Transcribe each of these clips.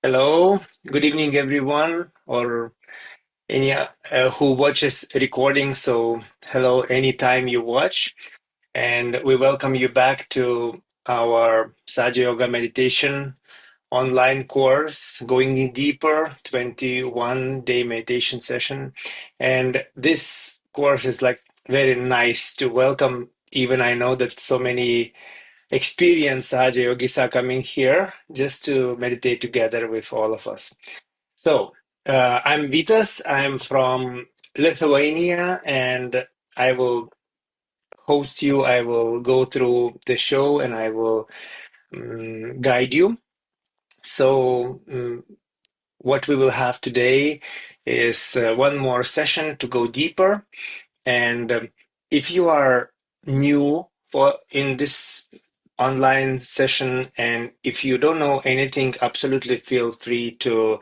Hello, good evening, everyone, or any who watches recording. So, hello, anytime you watch, and we welcome you back to our Sahaja Yoga meditation online course, going in deeper 21-day meditation session. And this course is like very nice to welcome. Even I know that so many experienced Sahaja Yogis are coming here just to meditate together with all of us. So, I'm Vitas. I'm from Lithuania, and I will host you. I will go through the show and I will guide you. So, what we will have today is one more session to go deeper. And if you are new for in this online session, and if you don't know anything, absolutely feel free to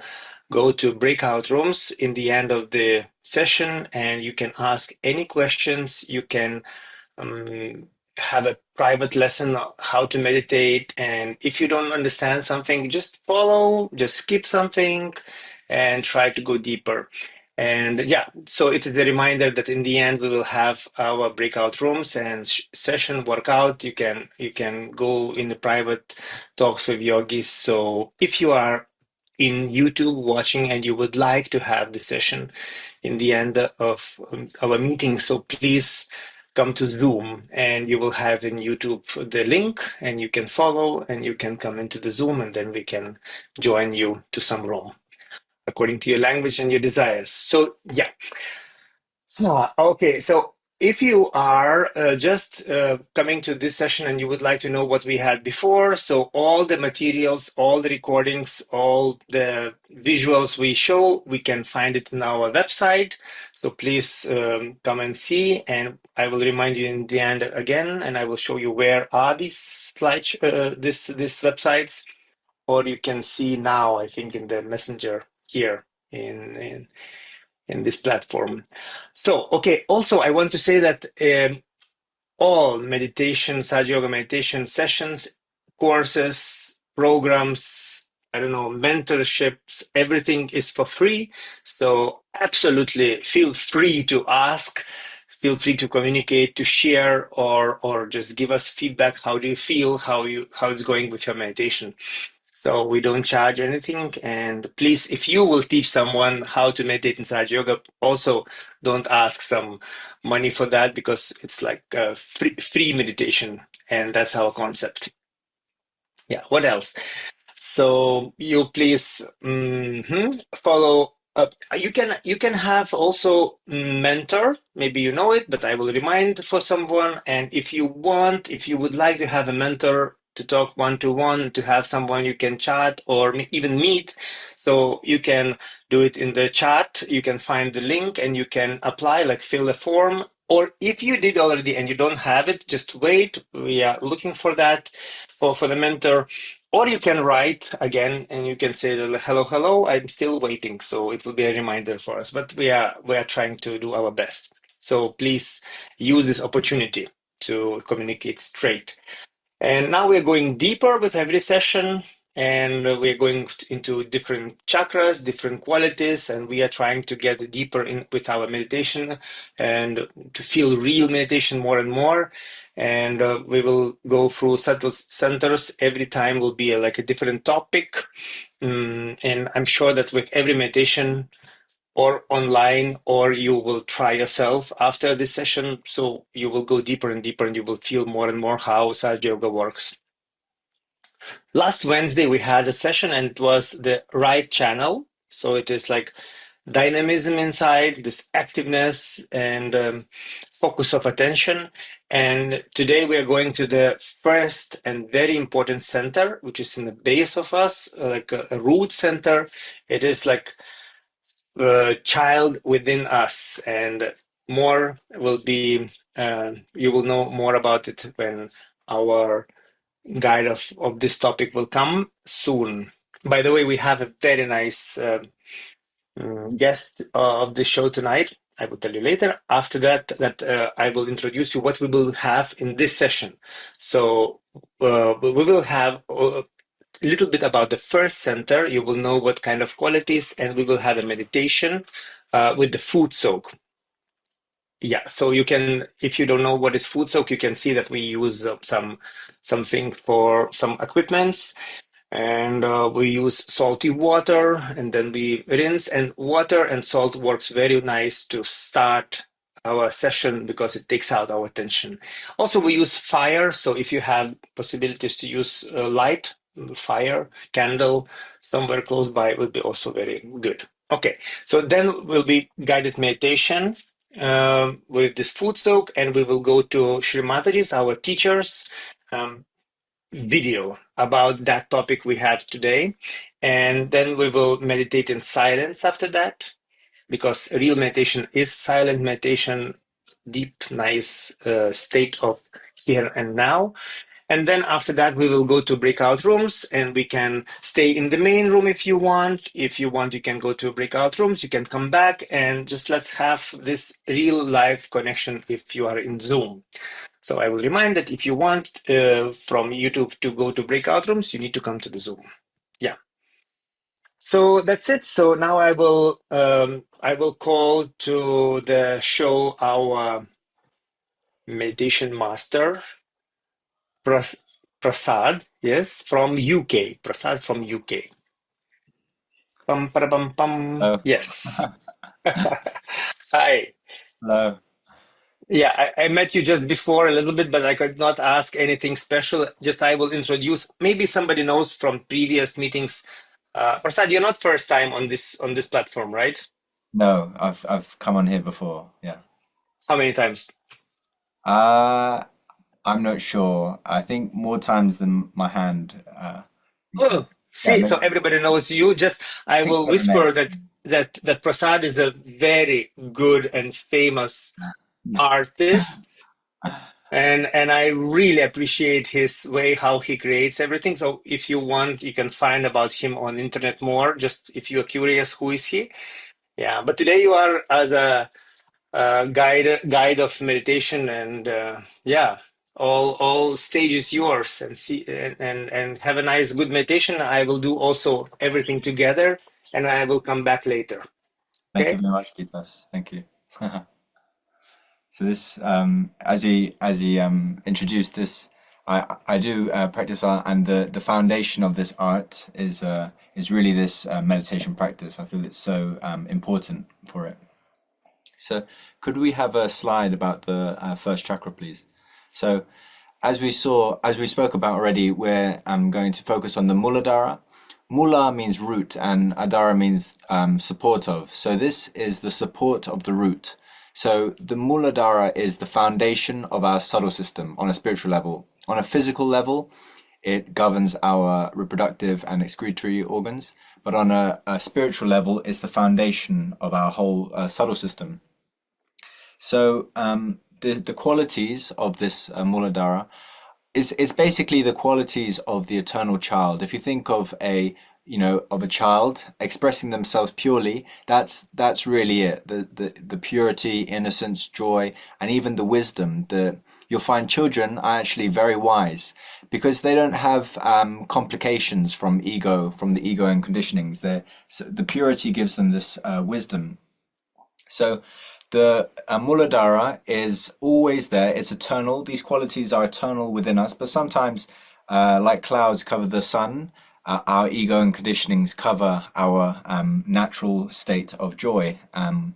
go to breakout rooms in the end of the session, and you can ask any questions. You can um, have a private lesson on how to meditate. And if you don't understand something, just follow, just skip something and try to go deeper. And yeah, so it is a reminder that in the end we will have our breakout rooms and session workout. You can go in the private talks with yogis. So if you are in YouTube watching and you would like to have the session in the end of our meeting, so please come to Zoom, and you will have in YouTube the link, and you can follow and you can come into the Zoom, and then we can join you to some room according to your language and your desires. So yeah. Okay, so if you are just coming to this session and you would like to know what we had before, so all the materials, all the recordings, all the visuals we show, we can find it in our website. So please come and see, and I will remind you in the end again, and I will show you where are these slides, this websites, or you can see now, I think, in the messenger here in this platform. So, okay, also I want to say that all meditation, Sahaja Yoga meditation sessions, courses, programs, I don't know, mentorships, everything is for free. So absolutely feel free to ask, feel free to communicate, to share, or just give us feedback. How do you feel? How it's going with your meditation? So we don't charge anything. And please, if you will teach someone how to meditate in Sahaja Yoga, also don't ask some money for that, because it's like free meditation. And that's our concept. Yeah, what else? So you please follow up. You can have also mentor. Maybe you know it, but I will remind for someone. And if you want, if you would like to have a mentor to talk one-to-one, to have someone you can chat or even meet, so you can do it in the chat. You can find the link and you can apply, like fill a form. Or if you did already and you don't have it, just wait. We are looking for that for the mentor. Or you can write again and you can say, hello, hello, I'm still waiting. So it will be a reminder for us. But we are trying to do our best. So please use this opportunity to communicate straight. And now we're going deeper with every session, and we're going into different chakras, different qualities, and we are trying to get deeper in with our meditation and to feel real meditation more and more. And we will go through subtle centers. Every time will be like a different topic. And I'm sure that with every meditation, or online, or you will try yourself after this session. So you will go deeper and deeper, and you will feel more and more how Sahaja Yoga works. Last Wednesday, we had a session, and it was the right channel. So it is like dynamism inside, this activeness and focus of attention. And today we are going to the first and very important center, which is in the base of us, like a root center. It is like child within us, and more will be you will know more about it when our guide of this topic will come soon. By the way, we have a very nice guest of the show tonight. I will tell you later. After that I will introduce you what we will have in this session. So we will have little bit about the first center. You will know what kind of qualities, and we will have a meditation with the food soak. Yeah, so you can, if you don't know what is food soak, you can see that we use something for some equipments, and we use salty water, and then we rinse, and water and salt works very nice to start our session because it takes out our tension. Also, we use fire, so if you have possibilities to use light, fire, candle somewhere close by would be also very good. Okay, so then will be guided meditation with this food soak, and we will go to Shri Mataji's, our teachers, video about that topic we have today. And then we will meditate in silence after that, because real meditation is silent meditation, deep, nice state of here and now. And then after that, we will go to breakout rooms, and we can stay in the main room if you want. If you want, you can go to breakout rooms. You can come back, and just let's have this real life connection if you are in Zoom. So I will remind that if you want from YouTube to go to breakout rooms, you need to come to the Zoom. Yeah. So that's it. So now I will call to the show our meditation master, Prasad, yes, from UK. Prasad from UK. Pam, para, pam, pam. Hello. Yes. Hi. Hello. Yeah, I met you just before a little bit, but I could not ask anything special. Just I will introduce. Maybe somebody knows from previous meetings. Prasad, you're not first time on this platform, right? No, I've come on here before. Yeah. How many times? Uh, I'm not sure. I think more times than my hand. You can. Oh, Yeah, see, so maybe everybody knows you. Just I I think will so, the whisper name. that Prasad is a very good and famous artist, and I really appreciate his way how he creates everything. So if you want, you can find about him on internet more. Just if you are curious, who is he? Yeah, but today you are as a guide of meditation, and yeah, all stage is yours, and see and have a nice good meditation. I will do also everything together, and I will come back later. Thank you Okay. very much, Vitas. Thank you. So this, as he introduced this, I do practice art, and the foundation of this art is really this meditation practice. I feel it's so important for it. So could we have a slide about the first chakra, please? So as we spoke about already, we're going to focus on the Muladhara. Mula means root, and Adhara means support of. So this is the support of the root. So the Muladhara is the foundation of our subtle system on a spiritual level. On a physical level, it governs our reproductive and excretory organs. But on a spiritual level, it's the foundation of our whole subtle system. So the qualities of this Muladhara is basically the qualities of the eternal child. If you think of a child expressing themselves purely, that's really it. The purity, innocence, joy, and even the wisdom. You'll find children are actually very wise because they don't have complications from the ego and conditionings. So the purity gives them this wisdom. So the Muladhara is always there. It's eternal. These qualities are eternal within us, but sometimes, like clouds cover the sun, our ego and conditionings cover our natural state of joy and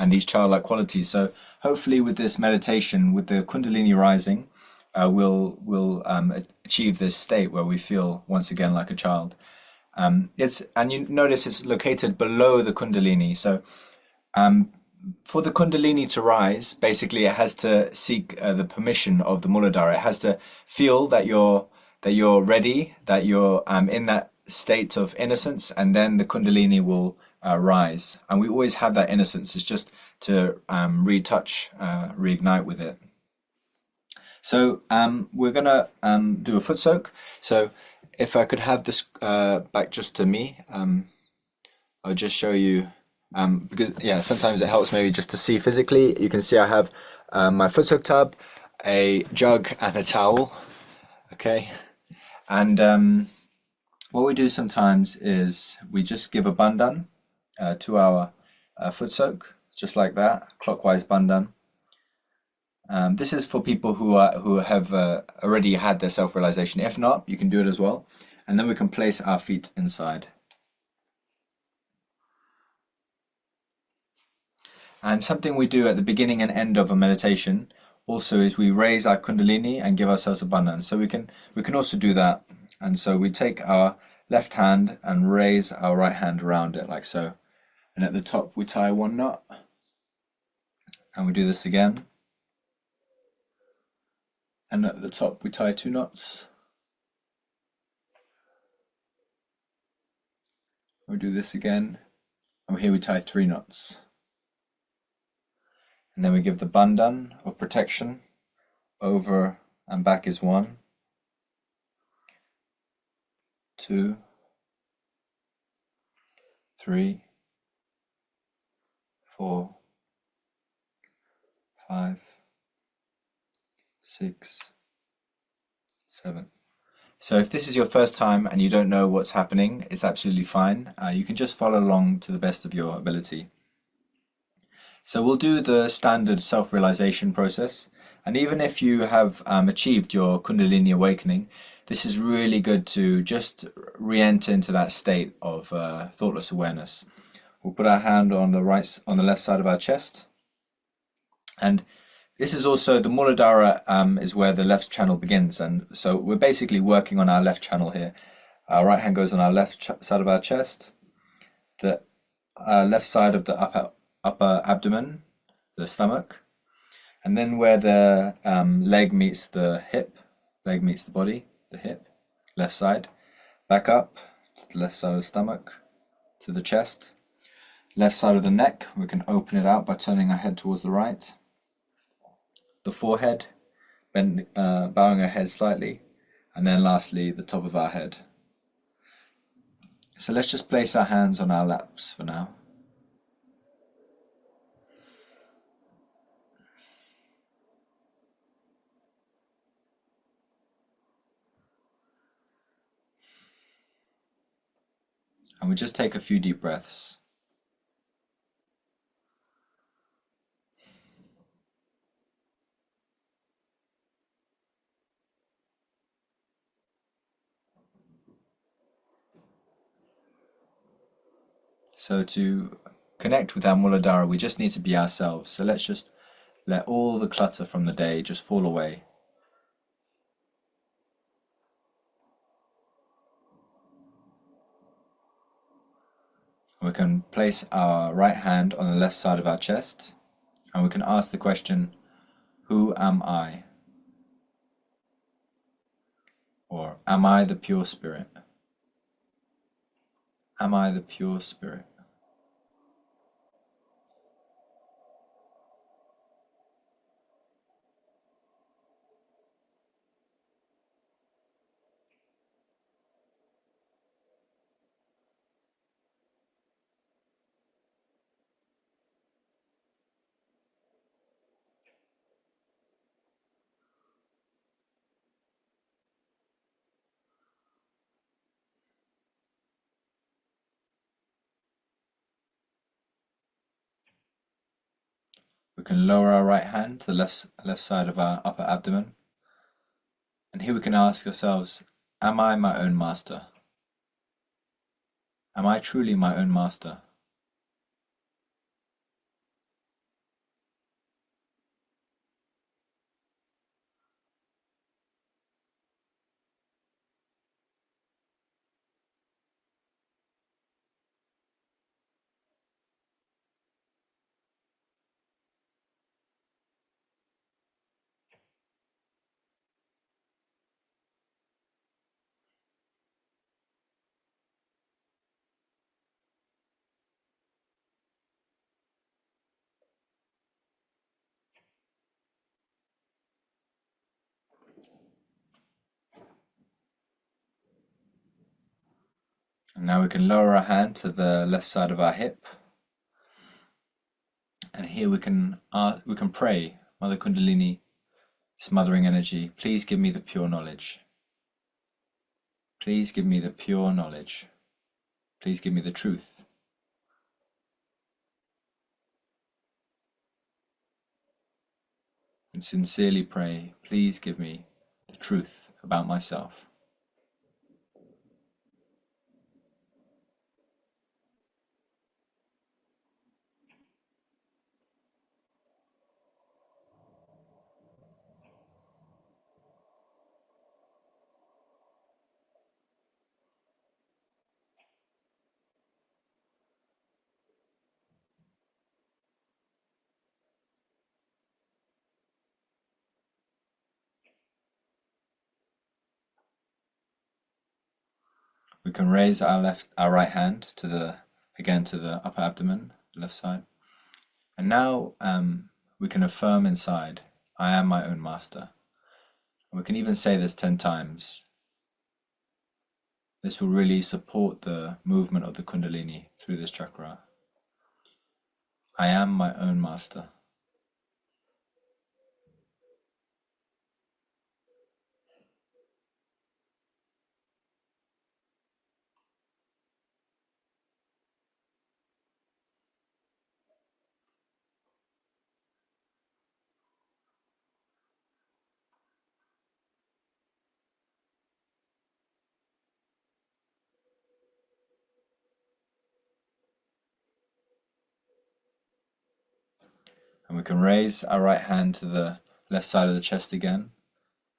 these childlike qualities. So hopefully with this meditation, with the Kundalini rising, we'll achieve this state where we feel once again like a child. And you notice it's located below the Kundalini. So for the Kundalini to rise, basically it has to seek the permission of the Muladhara. It has to feel that you're ready, that you're in that state of innocence, and then the Kundalini will rise. And we always have that innocence. It's just to retouch, reignite with it. So we're gonna do a foot soak. So if I could have this back just to me, I'll just show you. Because yeah, sometimes it helps maybe just to see physically. You can see I have my foot soak tub, a jug, and a towel. Okay, and What we do sometimes is we just give a bandhan, 2 hour foot soak, just like that, clockwise bandhan. This is for people who have already had their self-realization. If not, you can do it as well. And then we can place our feet inside. And something we do at the beginning and end of a meditation also is we raise our kundalini and give ourselves a bandhan. So we can also do that. And so we take our left hand and raise our right hand around it like so. And at the top we tie one knot. And we do this again. And at the top we tie 2 knots. We do this again. And here we tie 3 knots. And then we give the bandhan of protection. Over and back is 1, 2, 3, 4, 5, 6, 7. So if this is your first time and you don't know what's happening, it's absolutely fine. You can just follow along to the best of your ability. So we'll do the standard self-realization process. And even if you have achieved your Kundalini awakening, this is really good to just re-enter into that state of thoughtless awareness. We'll put our hand on the left side of our chest. And this is also the Muladhara is where the left channel begins, and so we're basically working on our left channel here. Our right hand goes on our left side of our chest, the left side of the upper abdomen, the stomach, and then where the leg meets the hip, leg meets the body, the hip, left side, back up to the left side of the stomach, to the chest, left side of the neck. We can open it out by turning our head towards the right. The forehead, bowing our head slightly, and then lastly the top of our head. So let's just place our hands on our laps for now. And we just take a few deep breaths. So to connect with our Muladhara, we just need to be ourselves. So let's just let all the clutter from the day just fall away. We can place our right hand on the left side of our chest, and we can ask the question, who am I? Or am I the pure spirit? Am I the pure spirit? We can lower our right hand to the left side of our upper abdomen. And here we can ask ourselves, am I my own master? Am I truly my own master? And now we can lower our hand to the left side of our hip. And here we can pray, Mother Kundalini, smothering energy, please give me the pure knowledge. Please give me the pure knowledge. Please give me the truth. And sincerely pray, please give me the truth about myself. We can raise our right hand to the upper abdomen, left side. And now we can affirm inside, I am my own master. And we can even say this 10 times. This will really support the movement of the Kundalini through this chakra. I am my own master. And we can raise our right hand to the left side of the chest again.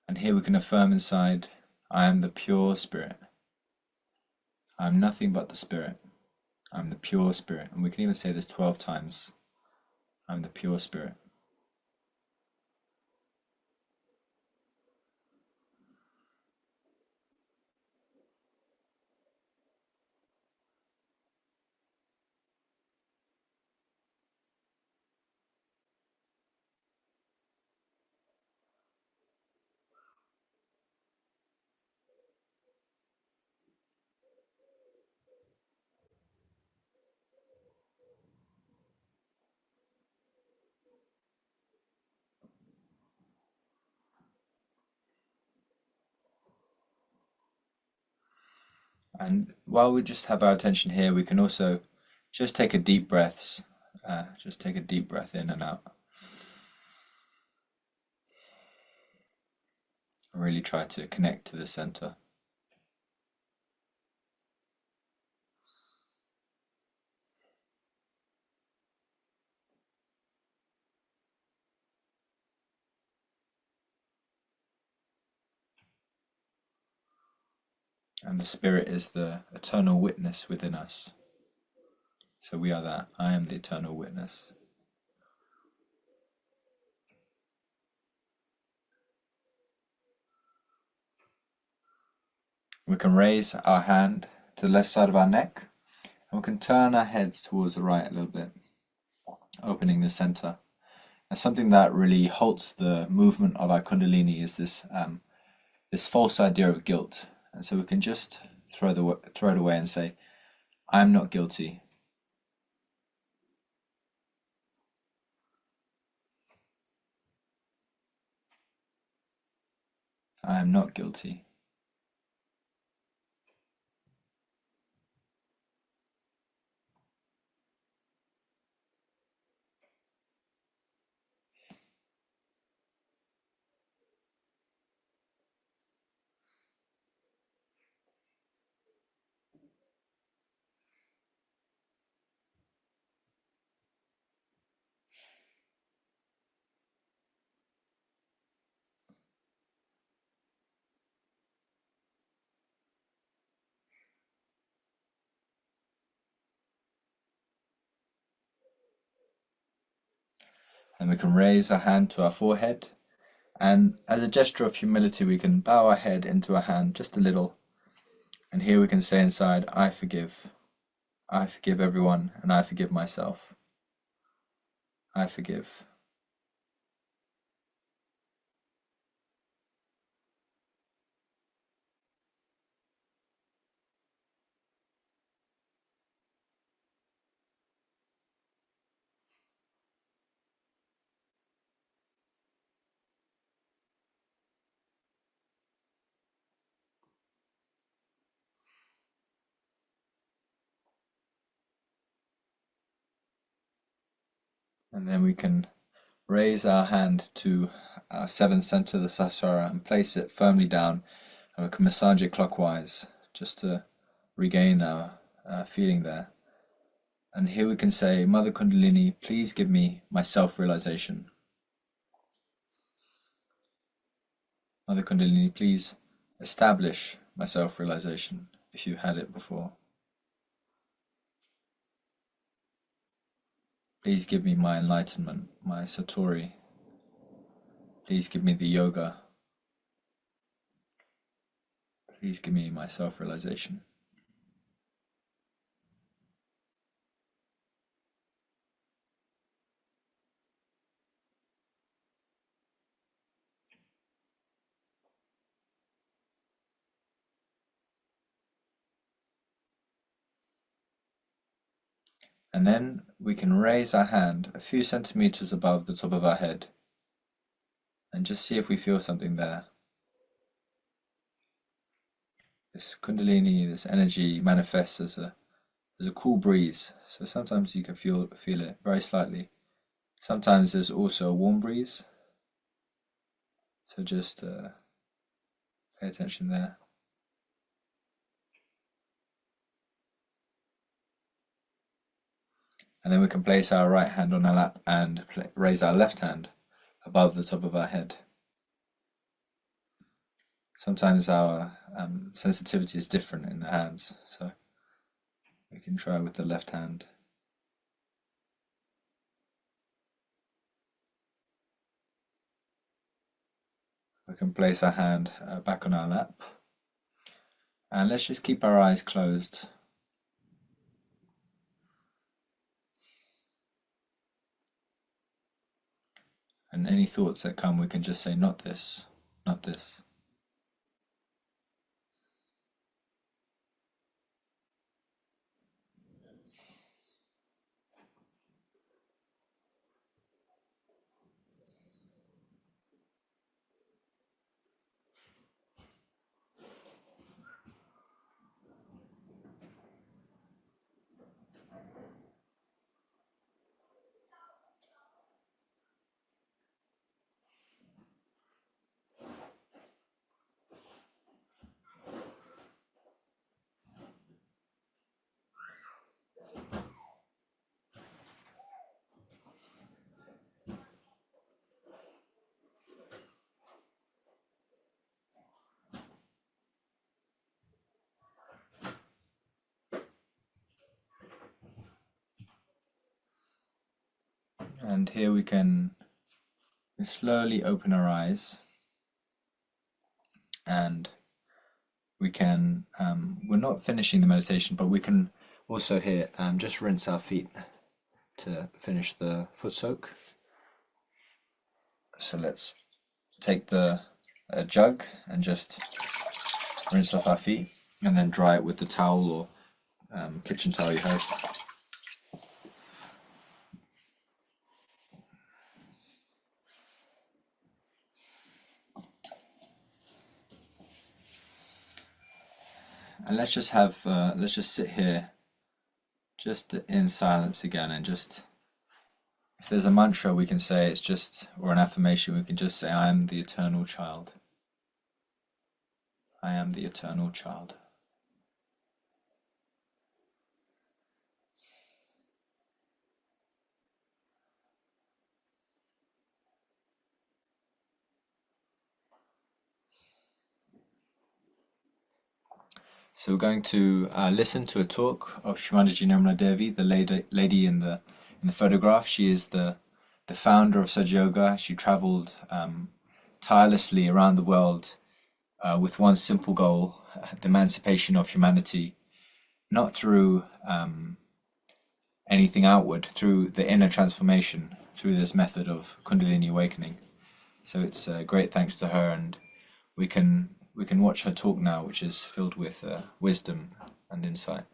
And here we can affirm inside, I am the pure spirit. I am nothing but the spirit. I am the pure spirit. And we can even say this 12 times. I am the pure spirit. And while we just have our attention here, we can also just take a deep breaths. Just take a deep breath in and out. Really try to connect to the center. And the spirit is the eternal witness within us. So we are that. I am the eternal witness. We can raise our hand to the left side of our neck, and we can turn our heads towards the right a little bit, opening the center. And something that really halts the movement of our Kundalini is this this false idea of guilt. And so we can just throw it away and say, I am not guilty. I am not guilty. And we can raise our hand to our forehead. And as a gesture of humility, we can bow our head into our hand just a little. And here we can say inside, I forgive. I forgive everyone, and I forgive myself. I forgive. And then we can raise our hand to our seventh center, the Sahasrara, and place it firmly down, and we can massage it clockwise just to regain our feeling there. And here we can say, Mother Kundalini, please give me my self-realization. Mother Kundalini, please establish my self-realization if you've had it before. Please give me my enlightenment, my satori. Please give me the yoga. Please give me my self-realization. And then we can raise our hand a few centimeters above the top of our head and just see if we feel something there. This Kundalini, this energy manifests as a cool breeze. So sometimes you can feel it very slightly. Sometimes there's also a warm breeze. So just pay attention there. And then we can place our right hand on our lap and raise our left hand above the top of our head. Sometimes our sensitivity is different in the hands, so we can try with the left hand. We can place our hand back on our lap, and let's just keep our eyes closed. And any thoughts that come, we can just say, not this, not this. And here we can slowly open our eyes, and we can, we're not finishing the meditation, but we can also here just rinse our feet to finish the foot soak. So let's take the jug and just rinse off our feet, and then dry it with the towel or kitchen towel you have. And let's just sit here just in silence again, and just, if there's a mantra we can say, it's just, or an affirmation, we can just say, I am the eternal child. I am the eternal child. So we're going to listen to a talk of Shri Mataji Nirmala Devi, the lady in the photograph. She is the founder of Sahaja Yoga. She traveled tirelessly around the world with one simple goal: the emancipation of humanity, not through anything outward, through the inner transformation, through this method of Kundalini awakening. So it's great thanks to her, and we can watch her talk now, which is filled with wisdom and insight.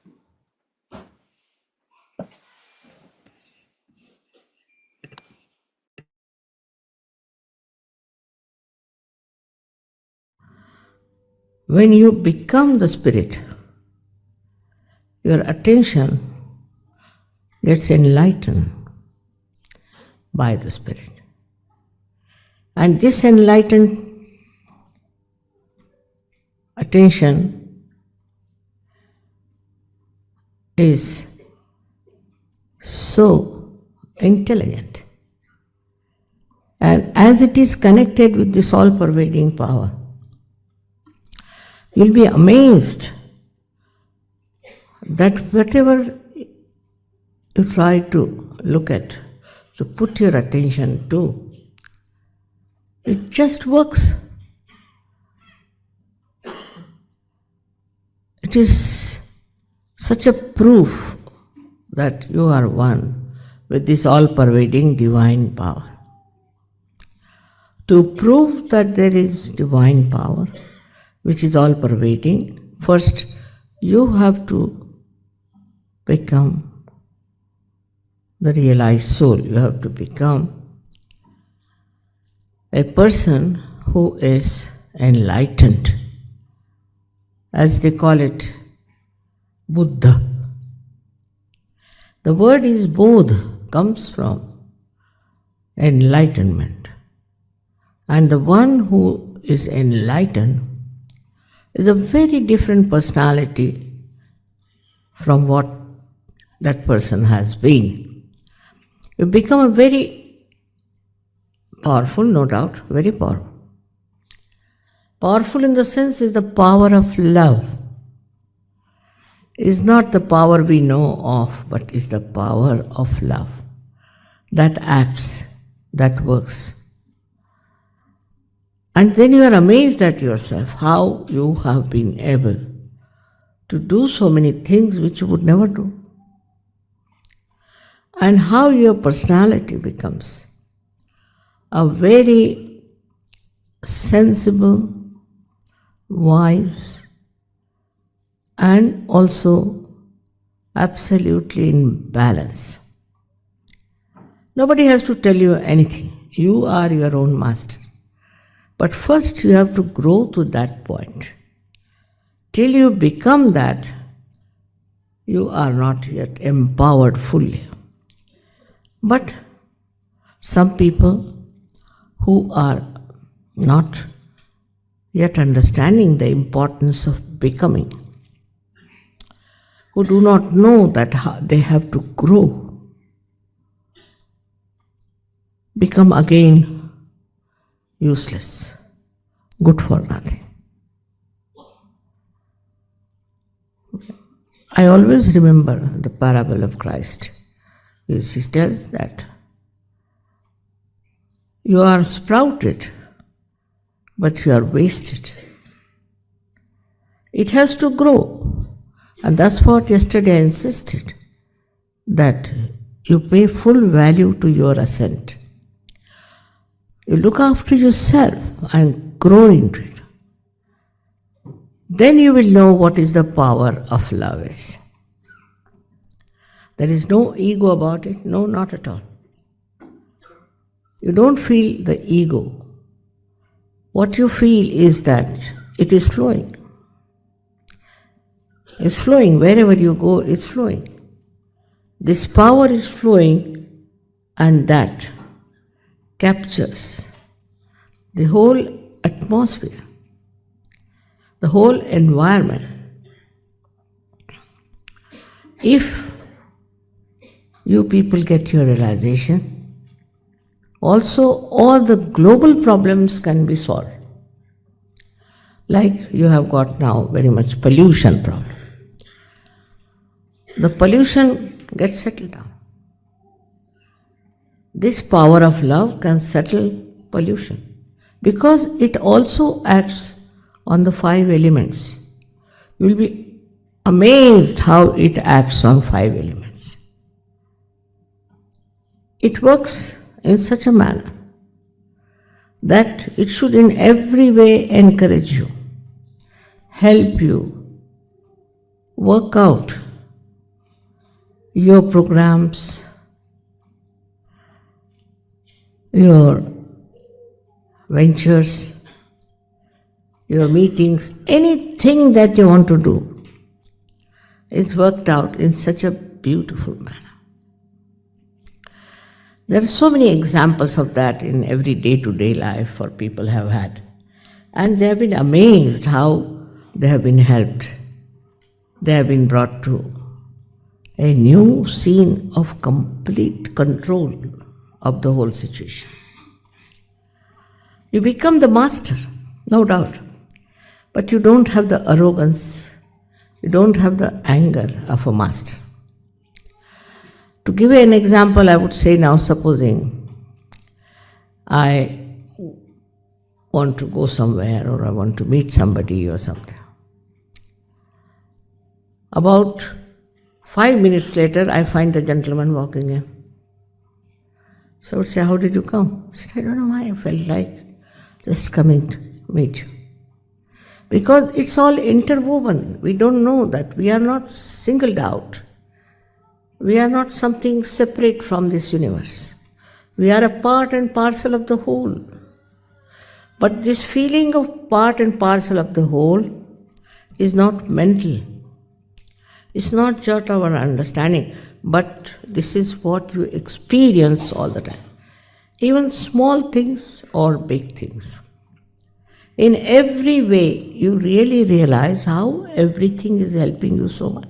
When you become the spirit, your attention gets enlightened. by the Spirit. And this enlightened attention is so intelligent. And as it is connected with this all-pervading power, you'll be amazed that whatever you try to look at, to put your attention to, it just works. It is such a proof that you are one with this all-pervading divine power. To prove that there is divine power, which is all-pervading, first you have to become the realized soul. You have to become a person who is enlightened, as they call it, Buddha. The word is bodh, comes from enlightenment. And the one who is enlightened is a very different personality from what that person has been. You become a very powerful, no doubt, very powerful. Powerful in the sense is the power of love. Is not the power we know of, but is the power of love that acts, that works. And then you are amazed at yourself, how you have been able to do so many things which you would never do. And how your personality becomes a very sensible, wise, and also absolutely in balance. Nobody has to tell you anything. You are your own master. But first you have to grow to that point. Till you become that, you are not yet empowered fully. But some people who are not yet understanding the importance of becoming, who do not know that they have to grow, become again useless, good for nothing. I always remember the parable of Christ. He tells that you are sprouted, but you are wasted. It has to grow. And that's what yesterday I insisted, that you pay full value to your ascent. You look after yourself and grow into it. Then you will know what is the power of love is. There is no ego about it, no, not at all. You don't feel the ego. What you feel is that it is flowing. It's flowing, wherever you go, it's flowing. This power is flowing, and that captures the whole atmosphere, the whole environment. If you people get your realization, also all the global problems can be solved. Like you have got now very much pollution problem. The pollution gets settled down. This power of love can settle pollution because it also acts on the 5 elements. You will be amazed how it acts on 5 elements. It works in such a manner that it should in every way encourage you, help you work out your programs, your ventures, your meetings, anything that you want to do is worked out in such a beautiful manner. There are so many examples of that in every day-to-day life for people have had. And they have been amazed how they have been helped. They have been brought to a new scene of complete control of the whole situation. You become the master, no doubt, but you don't have the arrogance, you don't have the anger of a master. To give you an example, I would say now, supposing I want to go somewhere or I want to meet somebody or something. About 5 minutes later, I find the gentleman walking in. So I would say, how did you come? I said, I don't know why, I felt like just coming to meet you. Because it's all interwoven. We don't know that. We are not singled out. We are not something separate from this universe. We are a part and parcel of the whole. But this feeling of part and parcel of the whole is not mental. It's not just our understanding, but this is what you experience all the time. Even small things or big things. In every way, you really realize how everything is helping you so much.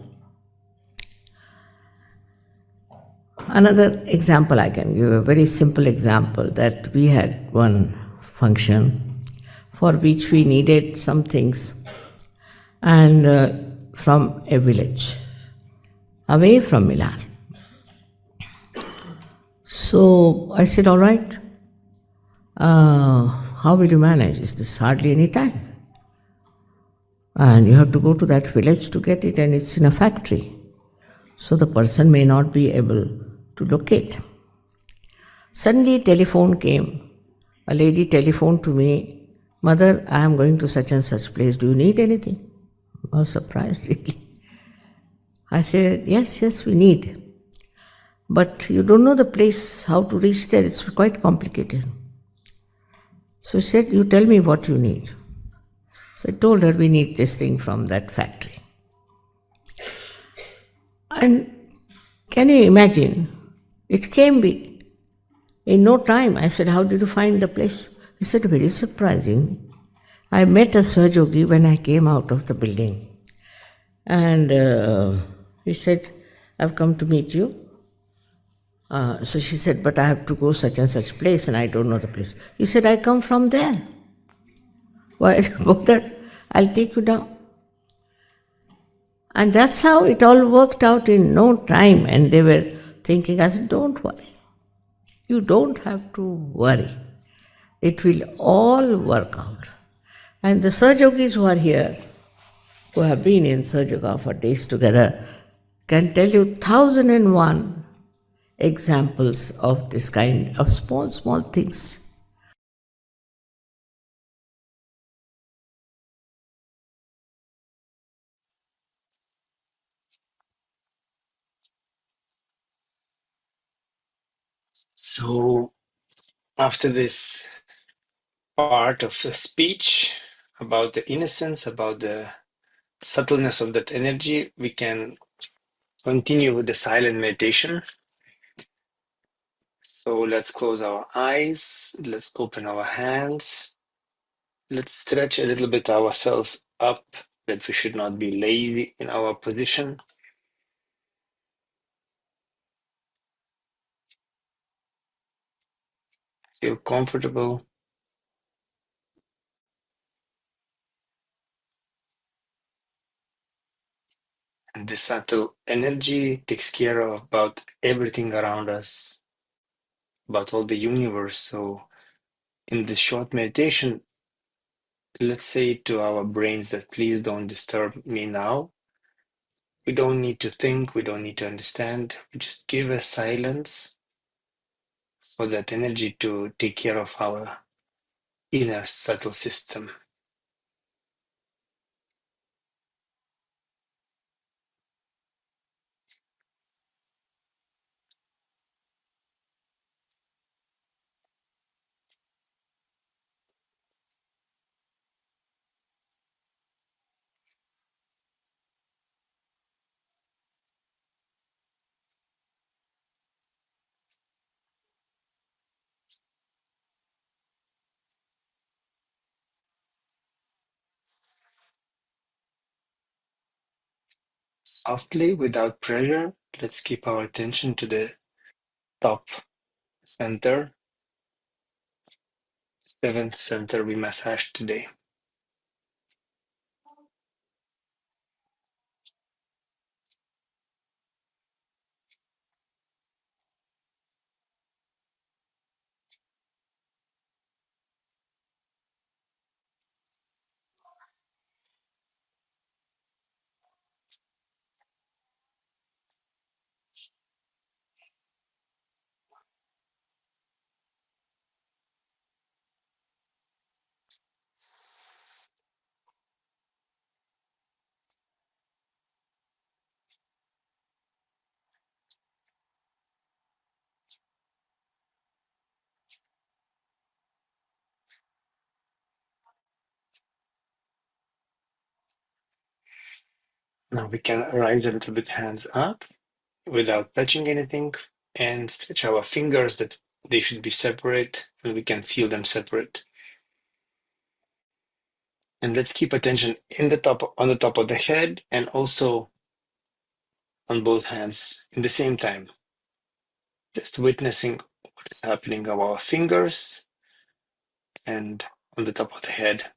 Another example I can give, a very simple example, that we had one function for which we needed some things and from a village away from Milan. So I said, all right, how will you manage? Is this hardly any time? And you have to go to that village to get it, and it's in a factory. So the person may not be able to locate. Suddenly telephone came. A lady telephoned to me, Mother, I am going to such and such place. Do you need anything? I was surprised really. I said, yes, we need. But you don't know the place, how to reach there. It's quite complicated. So she said, you tell me what you need. So I told her we need this thing from that factory. And can you imagine? It came in no time. I said, how did you find the place? He said, very surprising. I met a Sahaja when I came out of the building. And he said, I've come to meet you. So she said, but I have to go such and such place and I don't know the place. He said, I come from there. Why bother? I'll take you down. And that's how it all worked out in no time. And they were thinking, I said, don't worry. You don't have to worry. It will all work out. And the Sahajogis who are here, who have been in Sahaja for days together, can tell you 1001 examples of this kind of small things. So, after this part of the speech about the innocence, about the subtleness of that energy, we can continue with the silent meditation. So let's close our eyes, let's open our hands, let's stretch a little bit ourselves up, that we should not be lazy in our position. Feel comfortable. And the subtle energy takes care of about everything around us, about all the universe. So in this short meditation, let's say to our brains that please don't disturb me now. We don't need to think, we don't need to understand. We just give a silence for that energy to take care of our inner subtle system. Softly, without pressure, let's keep our attention to the top center, seventh center we massaged today. Now we can rise a little bit hands up without touching anything and stretch our fingers that they should be separate and we can feel them separate. And let's keep attention in the top on the top of the head and also on both hands in the same time. Just witnessing what is happening of our fingers and on the top of the head.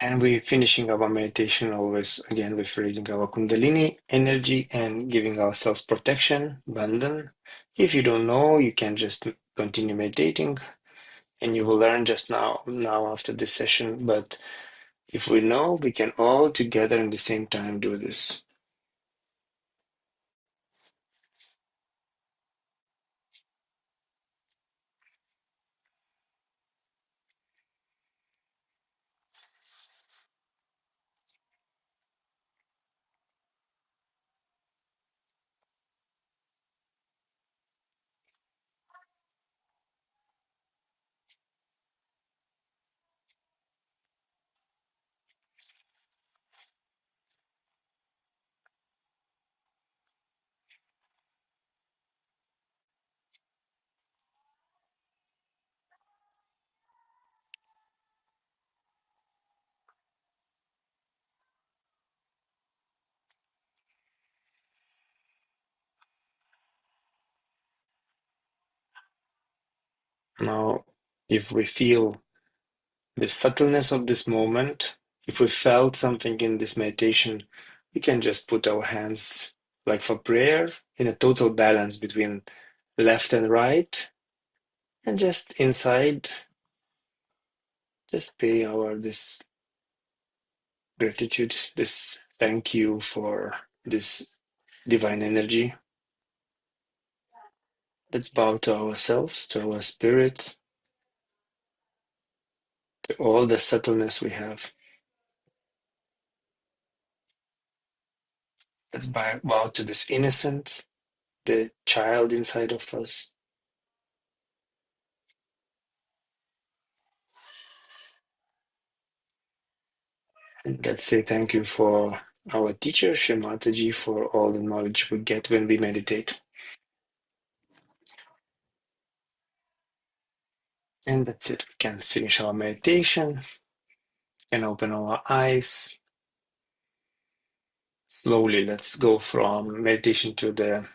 And we're finishing our meditation always again with raising our Kundalini energy and giving ourselves protection, bandhan. If you don't know, you can just continue meditating and you will learn just now after this session. But if we know, we can all together in the same time do this. Now, if we feel the subtleness of this moment, if we felt something in this meditation, we can just put our hands, like for prayer, in a total balance between left and right, and just inside, just pay our this gratitude, this thank you for this divine energy. Let's bow to ourselves, to our spirit, to all the subtleness we have. Let's bow to this innocent, the child inside of us. And let's say thank you for our teacher, Shri Mataji, for all the knowledge we get when we meditate. And that's it. We can finish our meditation, can open our eyes. Slowly, let's go from meditation to the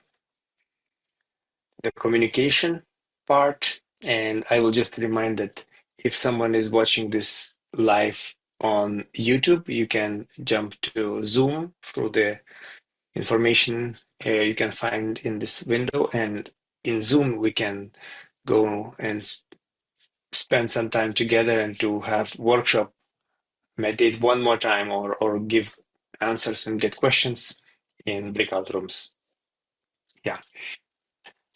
communication part. And I will just remind that if someone is watching this live on YouTube, you can jump to Zoom through the information you can find in this window. And in Zoom, we can go and spend some time together and to have workshop, meditate one more time or give answers and get questions in breakout rooms. Yeah.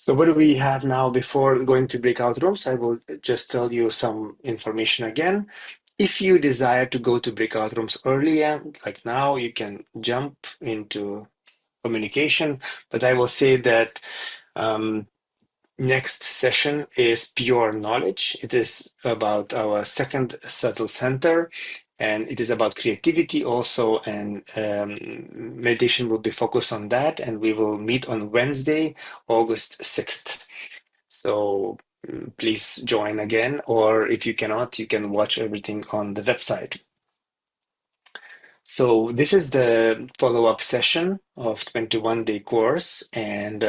So what do we have now before going to breakout rooms? I will just tell you some information again. If you desire to go to breakout rooms earlier, like now, you can jump into communication, but I will say that next session is pure knowledge. It is about our second subtle center, and it is about creativity also, and meditation will be focused on that, and we will meet on Wednesday, August 6th. So please join again, or if you cannot, you can watch everything on the website. So this is the follow-up session of 21-day course, and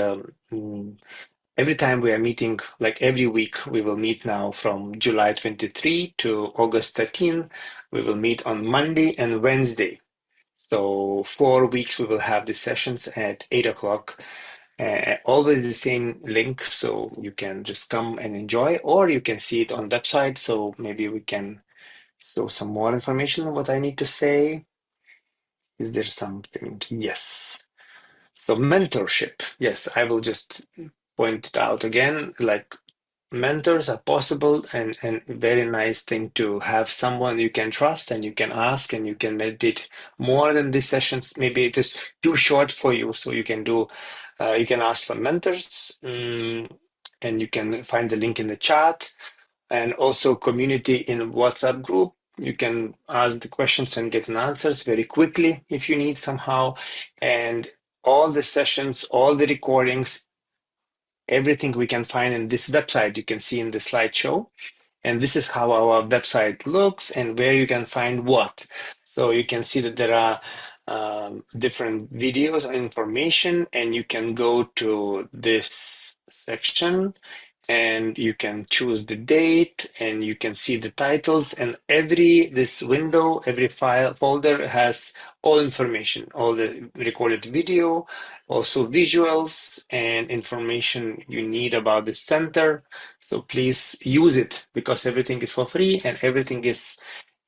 every time we are meeting, like every week, we will meet now from July 23 to August 13. We will meet on Monday and Wednesday. So 4 weeks we will have the sessions at 8 o'clock. Always the same link, so you can just come and enjoy, or you can see it on the website. So maybe we can show some more information on what I need to say. Is there something? Yes. So mentorship. Yes, I will just point it out again. Like mentors are possible, and very nice thing to have someone you can trust and you can ask and you can meditate more than these sessions. Maybe it is too short for you, so you can do you can ask for mentors, and you can find the link in the chat, and also community in WhatsApp group. You can ask the questions and get an answers very quickly if you need somehow. And all the sessions, all the recordings, everything we can find in this website, you can see in the slideshow. And this is how our website looks and where you can find what. So you can see that there are different videos and information, and you can go to this section and you can choose the date and you can see the titles, and this window, every file folder has all information, all the recorded video, also visuals and information you need about the center. So please use it, because everything is for free and everything is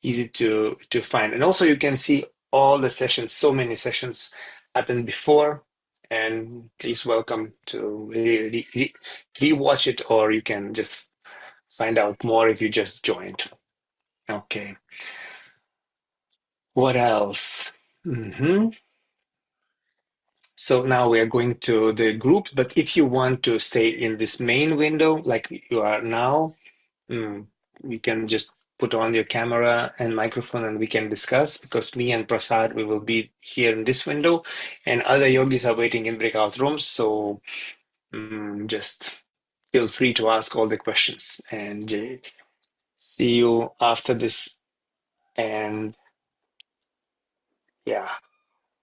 easy to find. And also you can see all the sessions, so many sessions happened before, and please welcome to re-watch it, or you can just find out more if you just joined. Okay. What else? So now we are going to the group, but if you want to stay in this main window like you are now, you can just put on your camera and microphone and we can discuss, because me and Prasad, we will be here in this window, and other yogis are waiting in breakout rooms. So just feel free to ask all the questions, and see you after this. And yeah.